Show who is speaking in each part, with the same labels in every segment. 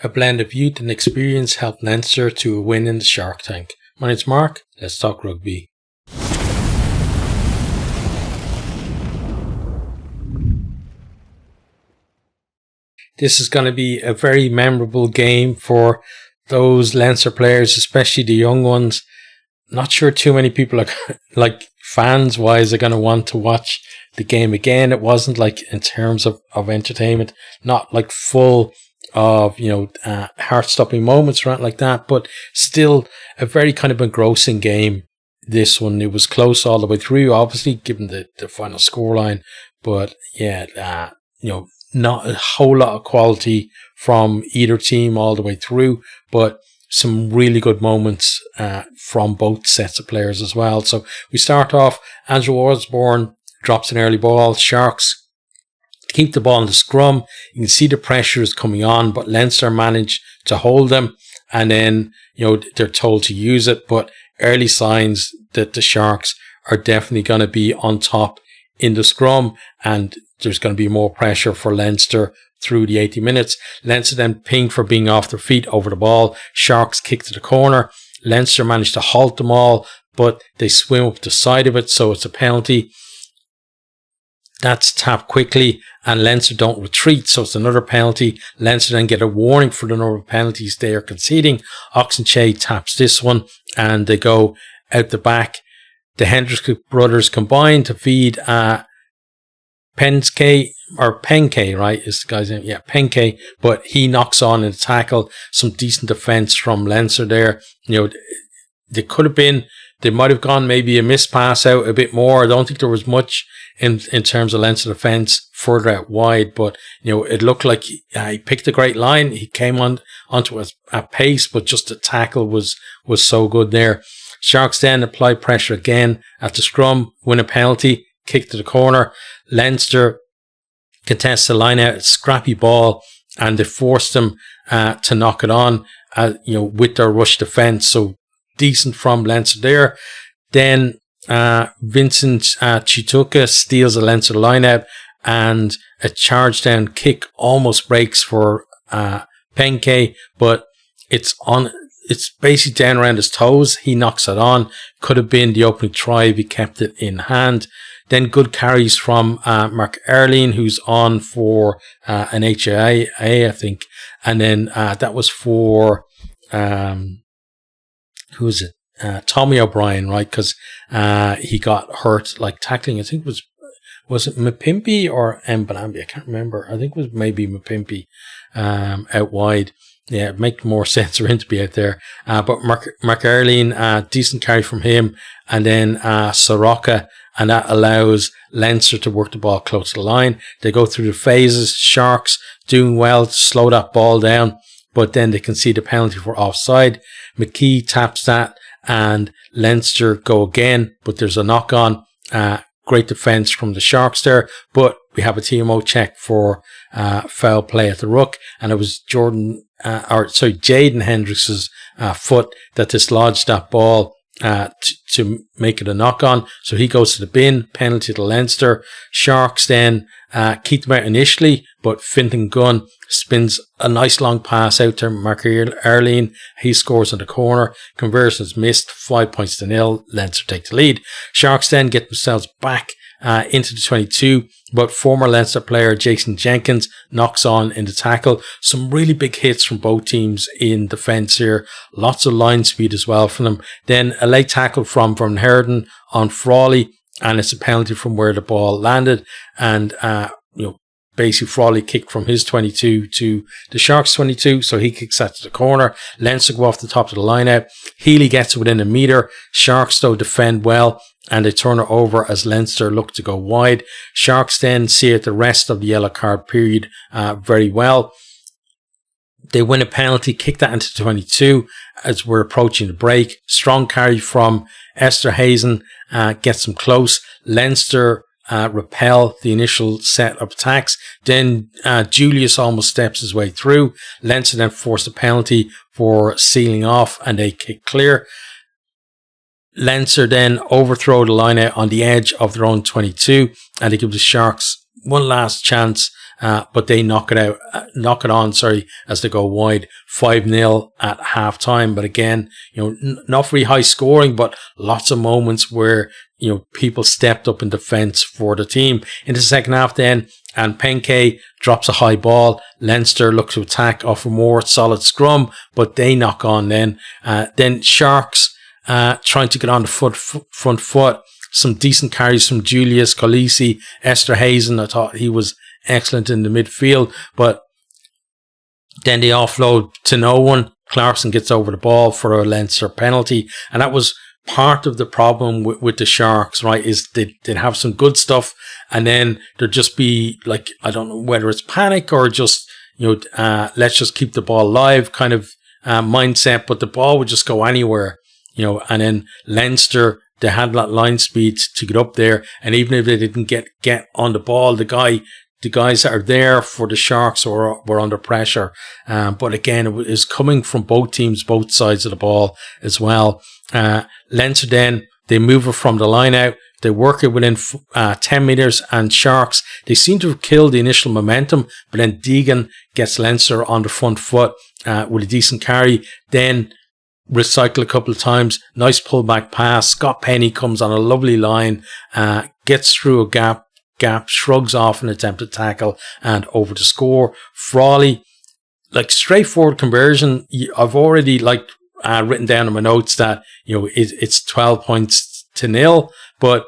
Speaker 1: A blend of youth and experience helped Leinster to a win in the Shark Tank. My name's Mark, let's talk rugby. This is going to be a very memorable game for those Leinster players, especially the young ones. Not sure too many people are, like fans wise, are going to want to watch the game again. It wasn't like in terms of entertainment, not like full of, heart-stopping moments or anything like that, but still a very kind of engrossing game. This one, it was close all the way through, obviously, given the final scoreline, but yeah, not a whole lot of quality from either team all the way through, but some really good moments from both sets of players as well. So we start off, Andrew Osborne drops an early ball, Sharks keep the ball in the scrum. You can see the pressure is coming on, but Leinster manage to hold them, and then they're told to use it, but early signs that the Sharks are definitely going to be on top in the scrum, and there's going to be more pressure for Leinster through the 80 minutes. Leinster then pinged for being off their feet over the ball. Sharks kick to the corner. Leinster managed to halt them all, but they swim up the side of it, so it's a penalty. That's tapped quickly, and Leinster don't retreat, so it's another penalty. Leinster then get a warning for the number of penalties they are conceding. Oxenchae taps this one, and they go out the back. The Hendricks brothers combine to feed Penke, right, is the guy's name? Yeah, Penke, but he knocks on in the tackle. Some decent defence from Leinster there. They could have been, they might have gone maybe a missed pass out a bit more. I don't think there was much in terms of Leinster defence further out wide, but it looked like he picked a great line. He came onto a pace, but just the tackle was so good there. Sharks then apply pressure again at the scrum, win a penalty, kick to the corner. Leinster contests the line out, scrappy ball, and they forced them to knock it on, with their rush defence. So decent from Leinster there. Then Vincent Chituka steals a Leinster line out, and a charge down kick almost breaks for Penke, but it's basically down around his toes. He knocks it on. Could have been the opening try if he kept it in hand. Then good carries from Mark Erling, who's on for an HIA, I think. And then that was for, who is it? Tommy O'Brien, right? Because he got hurt, like tackling. I think was it Mapimpi or Mbanambi? I can't remember. I think it was maybe Mapimpi out wide. Yeah, it makes more sense for him to be out there. But Mark Erling, decent carry from him, and then Soroka, and that allows Leinster to work the ball close to the line. They go through the phases. Sharks doing well to slow that ball down, but then they concede a penalty for offside. McKee taps that, and Leinster go again, but there's a knock on. Great defence from the Sharks there, but we have a TMO check for foul play at the ruck, and it was Jaden Hendricks' foot that dislodged that ball to make it a knock on. So he goes to the bin, penalty to Leinster. Sharks then keep them out initially, but Fintan Gunn spins a nice long pass out to Mark Erling. He scores in the corner. Conversion's missed, 5 points to 0. Leinster take the lead. Sharks then get themselves back into the 22, but former Leinster player Jason Jenkins knocks on in the tackle. Some really big hits from both teams in defence here. Lots of line speed as well from them. Then a late tackle from Van Herden on Frawley, and it's a penalty from where the ball landed. And basically Frawley kicked from his 22 to the Sharks 22, so he kicks that to the corner. Leinster go off the top of the line out. Healy gets within a metre. Sharks though defend well, and they turn it over as Leinster look to go wide. Sharks then see out the rest of the yellow card period very well. They win a penalty, kick that into 22 as we're approaching the break. Strong carry from Esther Hazen gets them close. Leinster repel the initial set of attacks. Then Julius almost steps his way through. Leinster then force a penalty for sealing off, and they kick clear. Leinster then overthrow the line out on the edge of their own 22, and they give the Sharks one last chance but they knock it on, as they go wide, 5-0 at half time. But again, not very high scoring, but lots of moments where, people stepped up in defence for the team. In the second half then, and Penke drops a high ball. Leinster look to attack off a more solid scrum, but they knock on then. Then Sharks trying to get on the front foot. Some decent carries from Julius Colisi, Esterhazen. I thought he was excellent in the midfield, but then they offload to no one. Clarkson gets over the ball for a Leinster penalty, and that was part of the problem with the Sharks, right? Is they'd have some good stuff, and then there'd just be like, I don't know whether it's panic or just, let's just keep the ball alive kind of mindset, but the ball would just go anywhere, and then Leinster, they had that line speed to get up there, and even if they didn't get on the ball, the guys that are there for the Sharks were under pressure. But again, it was coming from both teams, both sides of the ball as well. Leinster then, they move it from the line out. They work it within 10 metres, and Sharks, they seem to have killed the initial momentum, but then Deegan gets Leinster on the front foot with a decent carry. Then recycle a couple of times. Nice pullback pass. Scott Penny comes on a lovely line, gets through a gap, shrugs off an attempted tackle and over to score. Frawley, like straightforward conversion. I've already written down in my notes that it's 12 points to 0, but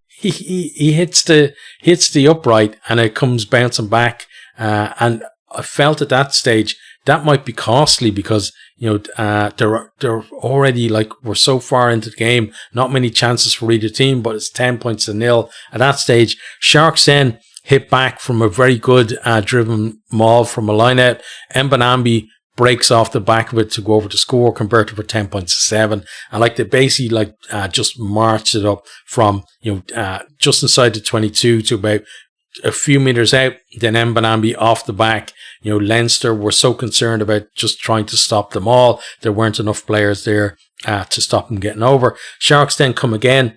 Speaker 1: he hits the upright and it comes bouncing back. And I felt at that stage that might be costly because they're already we're so far into the game, not many chances for either team, but it's 10 points to 0 at that stage. Sharks then hit back from a very good driven maul from a line out. Mbanambi breaks off the back of it to go over to score, converted for 10 points to 7. And they basically just marched it up from just inside the 22 to about a few meters out. Then Mbanambi off the back. Leinster were so concerned about just trying to stop them all. There weren't enough players there to stop them getting over. Sharks then come again.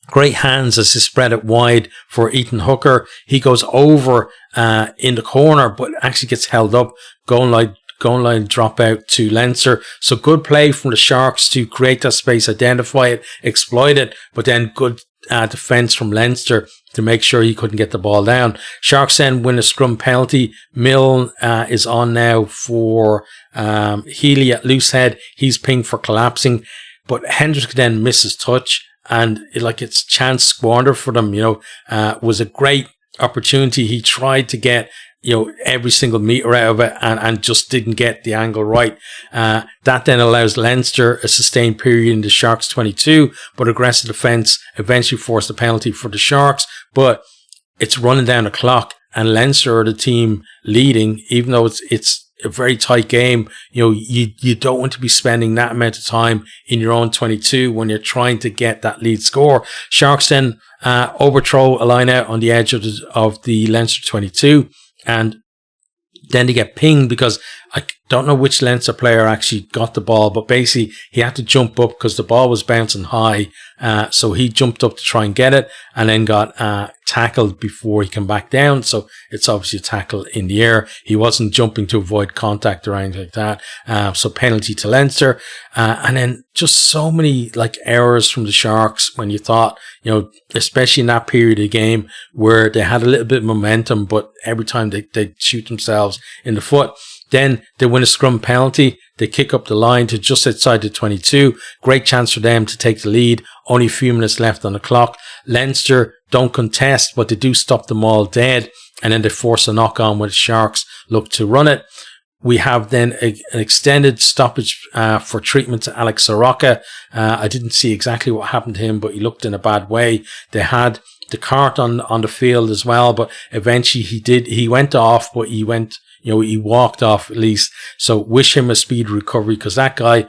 Speaker 1: Great hands as they spread it wide for Ethan Hooker. He goes over in the corner, but actually gets held up. Goal line drop out to Leinster. So good play from the Sharks to create that space, identify it, exploit it, but then good defence from Leinster to make sure he couldn't get the ball down. Sharks then win a scrum penalty. Milne is on now for Healy at loose head. He's pinged for collapsing, but Hendrick then misses touch, and it's chance squandered for them. Was a great opportunity. He tried to get every single metre out of it and just didn't get the angle right. That then allows Leinster a sustained period in the Sharks 22, but aggressive defence eventually forced a penalty for the Sharks. But it's running down the clock, and Leinster are the team leading, even though it's a very tight game. You don't want to be spending that amount of time in your own 22 when you're trying to get that lead score. Sharks then overthrow a line out on the edge of the Leinster 22. And then they get pinged because I don't know which Leinster player actually got the ball, but basically he had to jump up because the ball was bouncing high. So he jumped up to try and get it and then got tackled before he came back down. So it's obviously a tackle in the air. He wasn't jumping to avoid contact or anything like that. So penalty to Leinster. And then just so many errors from the Sharks when you thought, especially in that period of the game where they had a little bit of momentum, but every time they'd shoot themselves in the foot. Then they win a scrum penalty. They kick up the line to just outside the 22. Great chance for them to take the lead. Only a few minutes left on the clock. Leinster don't contest, but they do stop them all dead. And then they force a knock on when the Sharks look to run it. We have then an extended stoppage for treatment to Alex Soroka. I didn't see exactly what happened to him, but he looked in a bad way. They had the cart on the field as well, but eventually he went off, but he walked off at least. So wish him a speedy recovery, because that guy,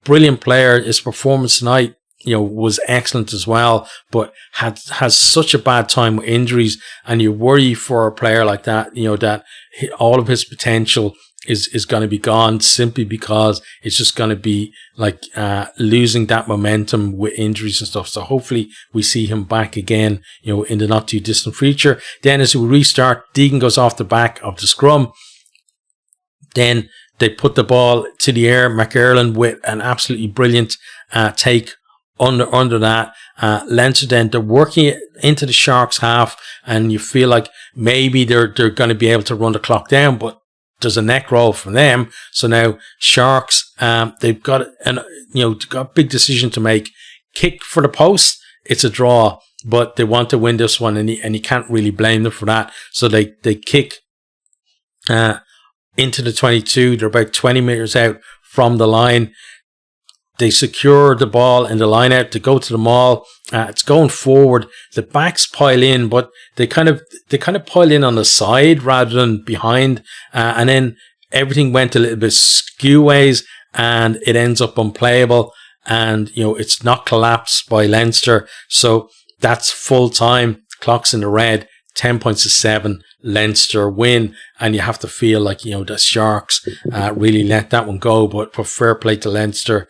Speaker 1: brilliant player. His performance tonight, was excellent as well, but has such a bad time with injuries, and you worry for a player like that, that all of his potential is going to be gone, simply because it's just going to be like losing that momentum with injuries and stuff. So hopefully we see him back again, in the not too distant future. Then as we restart, Deegan goes off the back of the scrum. Then they put the ball to the air. McErlin with an absolutely brilliant take under that. Leinster then, they're working it into the Sharks half, and you feel like maybe they're going to be able to run the clock down, but there's a neck roll from them. So now Sharks, they've got a big decision to make. Kick for the post, it's a draw, but they want to win this one, and you can't really blame them for that. So they kick into the 22. They're about 20 meters out from the line. They secure the ball in the line out to go to the maul. It's going forward. The backs pile in, but they kind of pile in on the side rather than behind. And then everything went a little bit skew ways, and it ends up unplayable. And, it's not collapsed by Leinster. So that's full time. Clock's in the red. 10 points to 7. Leinster win, and you have to feel like the Sharks really let that one go, but fair play to Leinster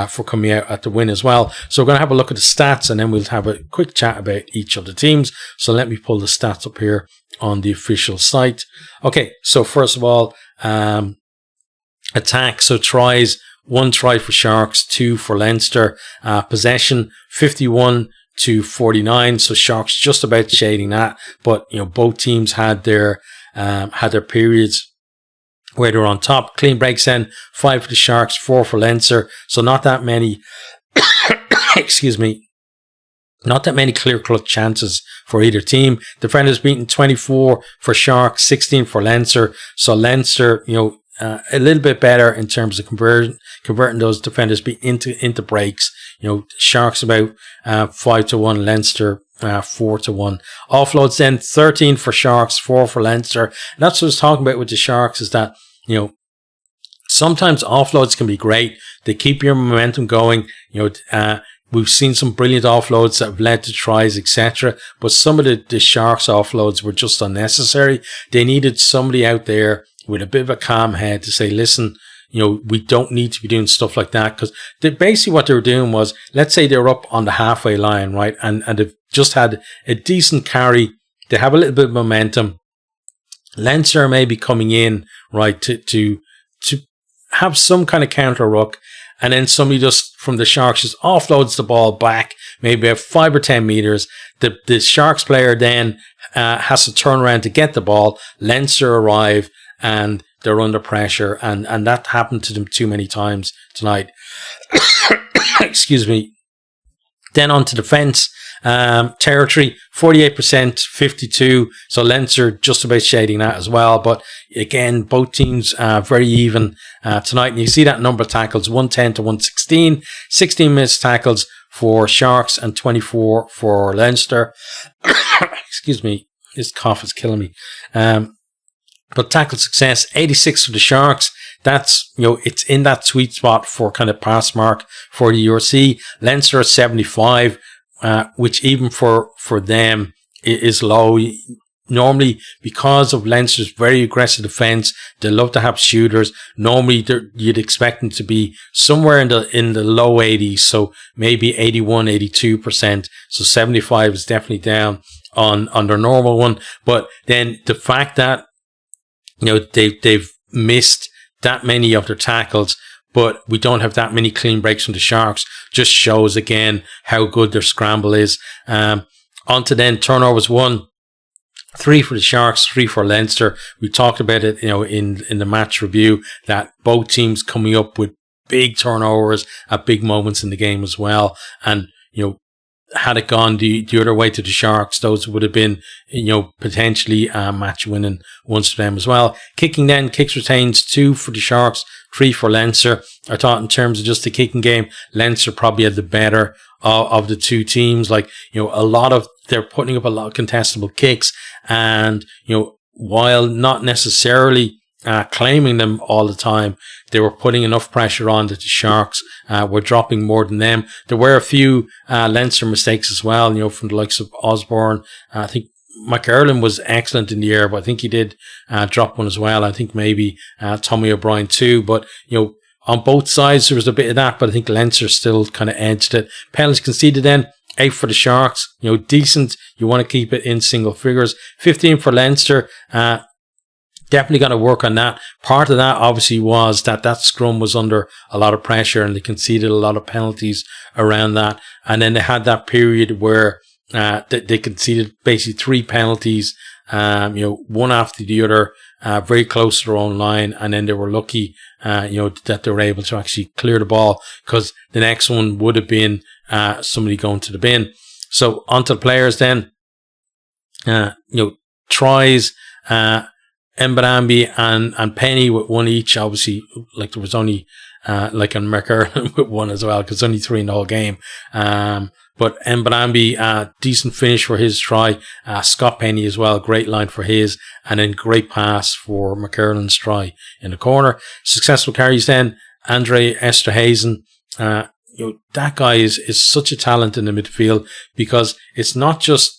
Speaker 1: for coming out at the win as well. So we're going to have a look at the stats, and then we'll have a quick chat about each of the teams. So let me pull the stats up here on the official site. Okay, so first of all, attack, so tries, 1 try for Sharks, 2 for Leinster. Possession 51-49, so Sharks just about shading that, but both teams had their periods where they're on top. Clean breaks then, 5 for the Sharks, 4 for Leinster, so not that many excuse me, not that many clear-cut chances for either team. Defenders beaten, 24 for Sharks, 16 for Leinster, so Leinster a little bit better in terms of converting those defenders into breaks. Sharks about 5-1, Leinster 4-1. Offloads then, 13 for Sharks, 4 for Leinster. And that's what I was talking about with the Sharks, is that sometimes offloads can be great. They keep your momentum going. We've seen some brilliant offloads that have led to tries, etc. But some of the Sharks offloads were just unnecessary. They needed somebody out there with a bit of a calm head to say, listen, we don't need to be doing stuff like that. Because basically what they were doing was, let's say they were up on the halfway line, right? And they've just had a decent carry. They have a little bit of momentum. Leinster may be coming in, right, to have some kind of counter ruck. And then somebody just from the Sharks just offloads the ball back, maybe at 5 or 10 meters. The Sharks player then has to turn around to get the ball. Leinster arrive, and they're under pressure, and that happened to them too many times tonight. Excuse me. Then on to defence. Territory, 48%, 52. So Leinster just about shading that as well. But again, both teams very even tonight. And you see that number of tackles, 110 to 116. 16 minutes tackles for Sharks and 24 for Leinster. Excuse me. This cough is killing me. But tackle success, 86 for the Sharks. That's, it's in that sweet spot for kind of pass mark for the URC. Leinster at 75, which even for them is low. Normally, because of Leinster's very aggressive defence, they love to have shooters. Normally, you'd expect them to be somewhere in the low 80s, so maybe 81, 82%. So 75 is definitely down on their normal one. But then the fact that they've missed that many of their tackles, but we don't have that many clean breaks from the Sharks, just shows again how good their scramble is. On to then turnovers, 1, 3 for the Sharks, 3 for Leinster. We talked about it, in the match review, that both teams coming up with big turnovers at big moments in the game as well. And, had it gone the other way to the Sharks, those would have been, potentially match winning ones for them as well. Kicking then, kicks retains, 2 for the Sharks, 3 for Leinster. I thought in terms of just the kicking game, Leinster probably had the better of the two teams. Like, they're putting up a lot of contestable kicks, and, while not necessarily claiming them all the time, they were putting enough pressure on that the Sharks were dropping more than them. There were a few Leinster mistakes as well, from the likes of Osborne. I think McErlin was excellent in the air, but I think he did drop one as well. I think maybe Tommy O'Brien too. But, on both sides, there was a bit of that, but I think Leinster still kind of edged it. Penalties conceded then, 8 for the Sharks. Decent. You want to keep it in single figures. 15 for Leinster. Definitely got to work on that. Part of that obviously was that scrum was under a lot of pressure and they conceded a lot of penalties around that. And then they had that period where they conceded basically 3 penalties, one after the other, very close to their own line. And then they were lucky, that they were able to actually clear the ball, because the next one would have been somebody going to the bin. So onto the players then. Tries, Mbambi and Penny with 1 each. Obviously, like there was only like on McErlin with 1 as well, because only 3 in the whole game. But Mbambi, decent finish for his try. Scott Penny as well, great line for his, and then great pass for McErlin's try in the corner. Successful carries then. Andre Esterhazen, that guy is such a talent in the midfield, because it's not just,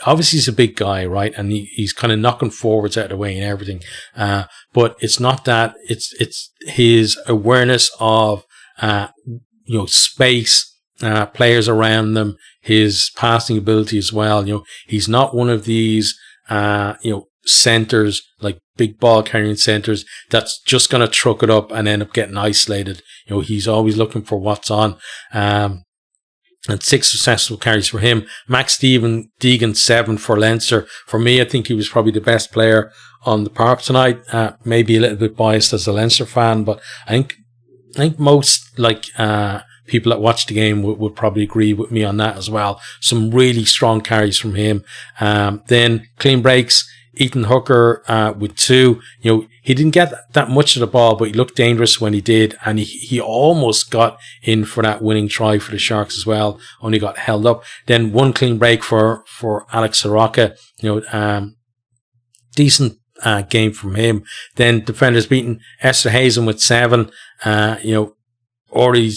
Speaker 1: obviously he's a big guy, right? And he's kind of knocking forwards out of the way and everything. But it's not that, it's his awareness of, space, players around them, his passing ability as well. He's not one of these, centers, like big ball carrying centers, that's just going to truck it up and end up getting isolated. He's always looking for what's on. And 6 successful carries for him. Max Deegan 7 for Leinster. For me, I think he was probably the best player on the park tonight. Maybe a little bit biased as a Leinster fan, but I think most people that watch the game would probably agree with me on that as well. Some really strong carries from him. Then clean breaks. Ethan Hooker with 2. He didn't get that much of the ball, but he looked dangerous when he did, and he almost got in for that winning try for the Sharks as well. Only got held up. Then 1 clean break for Alex Soroka. Decent game from him. Then defenders beaten. Esterhazen with 7. Already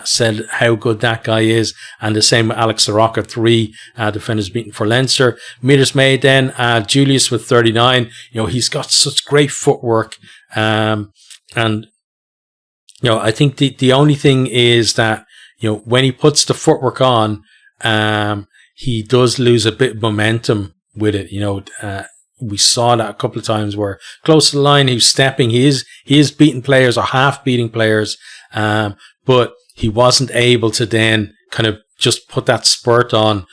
Speaker 1: said how good that guy is, and the same with Alex Soroka, 3 defenders beaten for Leinster. Meters made then, Julius with 39. He's got such great footwork, and I think the only thing is that when he puts the footwork on, he does lose a bit of momentum with it. We saw that a couple of times where close to the line he was stepping. He is beating players or half beating players, but he wasn't able to then kind of just put that spurt on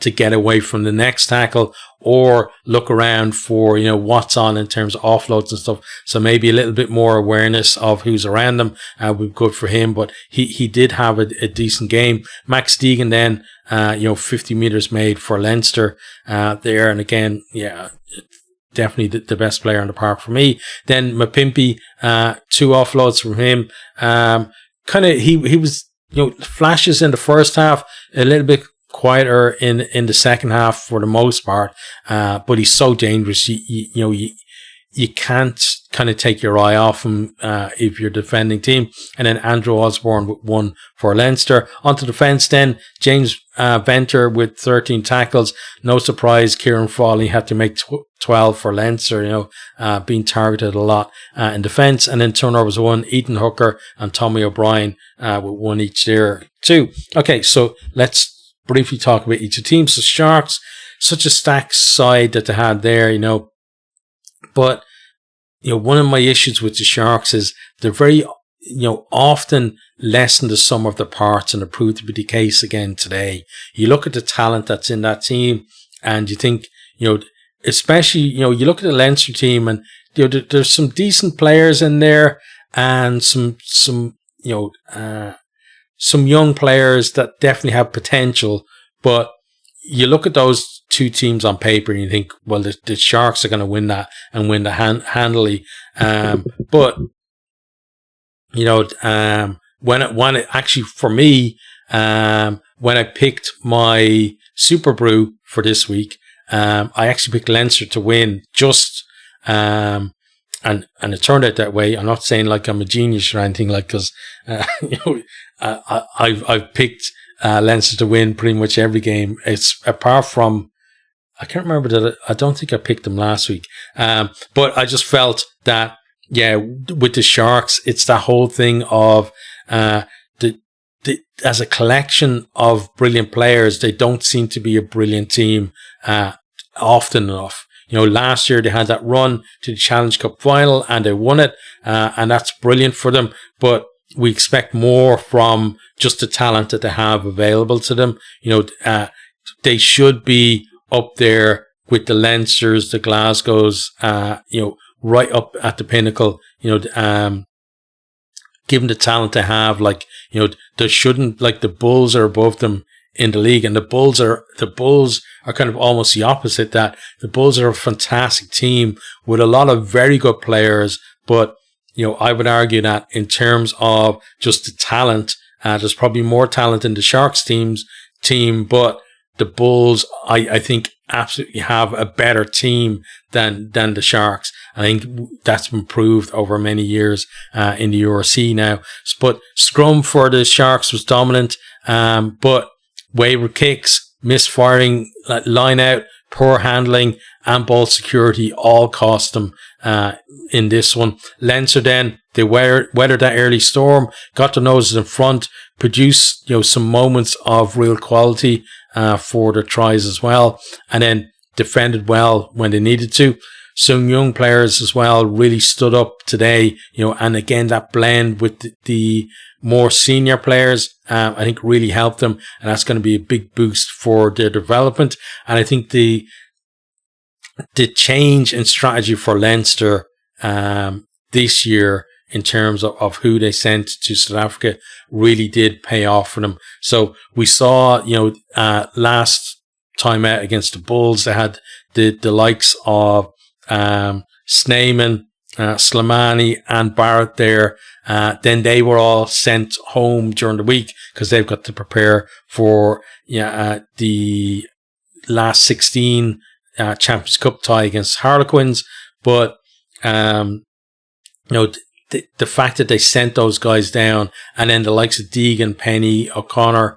Speaker 1: to get away from the next tackle or look around for, what's on in terms of offloads and stuff. So maybe a little bit more awareness of who's around him would be good for him. But he did have a decent game. Max Deegan then, 50 meters made for Leinster there. And again, definitely the best player on the park for me. Then Mapimpi, 2 offloads from him. He was, flashes in the first half, a little bit quieter in the second half for the most part. But he's so dangerous. You can't kind of take your eye off him if you're defending team. And then Andrew Osborne with 1 for Leinster. Onto defence then, James Venter with 13 tackles. No surprise, Kieran Fawley had to make 12 for Leinster, being targeted a lot in defence. And then turnovers 1, Ethan Hooker and Tommy O'Brien with 1 each there too. Okay, so let's briefly talk about each of the teams. The Sharks, such a stacked side that they had there, but one of my issues with the Sharks is they're very, often lessen the sum of the parts, and it proved to be the case again today. You look at the talent that's in that team, and you think, especially, you look at the Leinster team, and there's some decent players in there, and some young players that definitely have potential. But you look at those 2 teams on paper and you think, well, the Sharks are going to win that and win the handily. But when it actually for me, when I picked my Super Brew for this week, I actually picked Leinster to win just, and it turned out that way. I'm not saying like I'm a genius or anything, because I've picked Leinster to win pretty much every game. It's apart from I can't remember that. I don't think I picked them last week. But I just felt that, yeah, with the Sharks, it's that whole thing of as a collection of brilliant players, they don't seem to be a brilliant team often enough. Last year they had that run to the Challenge Cup final and they won it, and that's brilliant for them. But we expect more from just the talent that they have available to them. They should be up there with the Leinsters, the Glasgows, right up at the pinnacle. Given the talent they have, there shouldn't, the Bulls are above them in the league, and the Bulls are kind of almost the opposite. That the Bulls are a fantastic team with a lot of very good players, but I would argue that in terms of just the talent, there's probably more talent in the Sharks team, but the Bulls, I think, absolutely have a better team than the Sharks. I think that's been proved over many years in the URC now. But scrum for the Sharks was dominant, but wayward kicks, misfiring, line out, poor handling, and ball security all cost them in this one. Leinster then, they weathered that early storm, got their noses in front, produced some moments of real quality for their tries as well, and then defended well when they needed to. Some young players as well really stood up today, and again that blend with the more senior players, I think really helped them, and that's going to be a big boost for their development. And I think the change in strategy for Leinster this year in terms of who they sent to South Africa really did pay off for them. So we saw, last time out against the Bulls, they had the likes of Snyman, Slimani and Barrett there. Then they were all sent home during the week because they've got to prepare for the last 16 Champions Cup tie against Harlequins. But the fact that they sent those guys down, and then the likes of Deegan, Penny, Connors,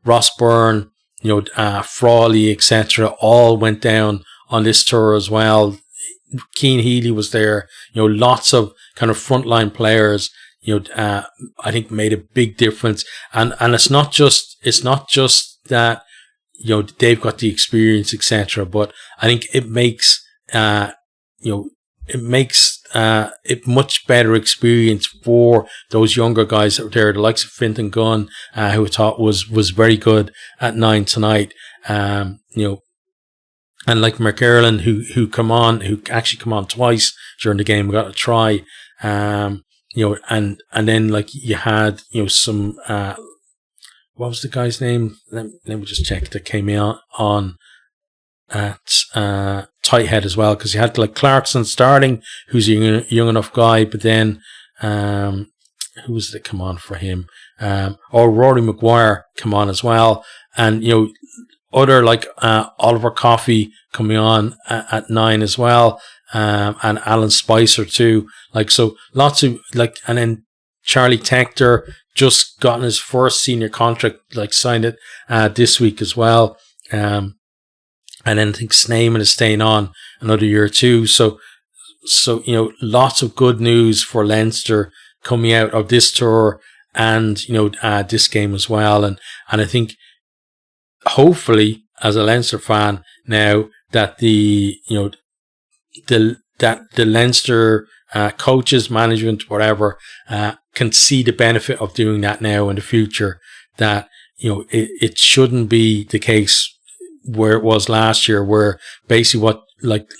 Speaker 1: Ross Byrne, Frawley, etc., all went down on this tour as well. Keane Healy was there. Lots of kind of frontline players. I think made a big difference. And it's not just that they've got the experience, etc. But I think it makes it much better experience for those younger guys that were there, the likes of Fintan Gunn, who I thought was very good at 9 tonight. And like McErlin, who actually come on twice during the game, got a try. And then you had some what was the guy's name? Let me just check. That came out on at tight head as well, because you had Clarkson starting, who's a young enough guy, but then who was it come on for him? Or Rory Maguire come on as well, and other Oliver Coffey coming on at 9 as well, and Alan Spicer too. So lots of and then Charlie Tector just gotten his first senior contract, signed it this week as well. And then I think Snyman is staying on another year or two. So lots of good news for Leinster coming out of this tour and this game as well. And I think hopefully, as a Leinster fan now, that the Leinster coaches, management, whatever, can see the benefit of doing that now in the future. That it shouldn't be the case where it was last year, where basically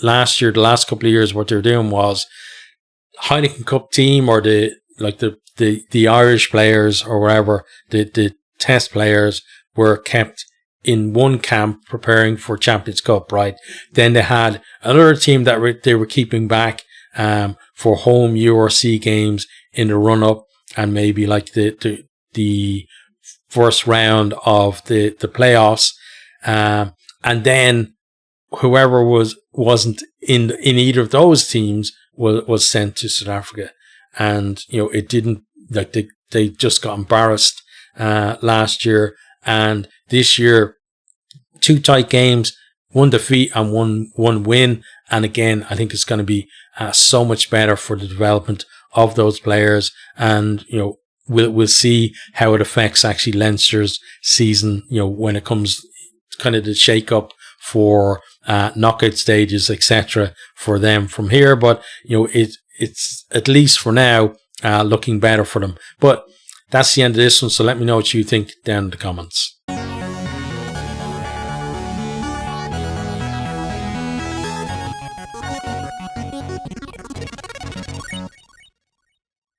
Speaker 1: last year, the last couple of years, what they're doing was Heineken Cup team or the Irish players or whatever, the test players were kept in one camp preparing for Champions Cup, right? Then they had another team that they were keeping back for home URC games in the run up, and maybe the first round of the playoffs, and then whoever wasn't in either of those teams was sent to South Africa, and it didn't they just got embarrassed last year. And this year, 2 tight games, 1 defeat and one win. And again, I think it's going to be so much better for the development of those players. And, we'll see how it affects actually Leinster's season, when it comes kind of the shake up for knockout stages, etc. for them from here. But, it's at least for now looking better for them. But that's the end of this one. So let me know what you think down in the comments.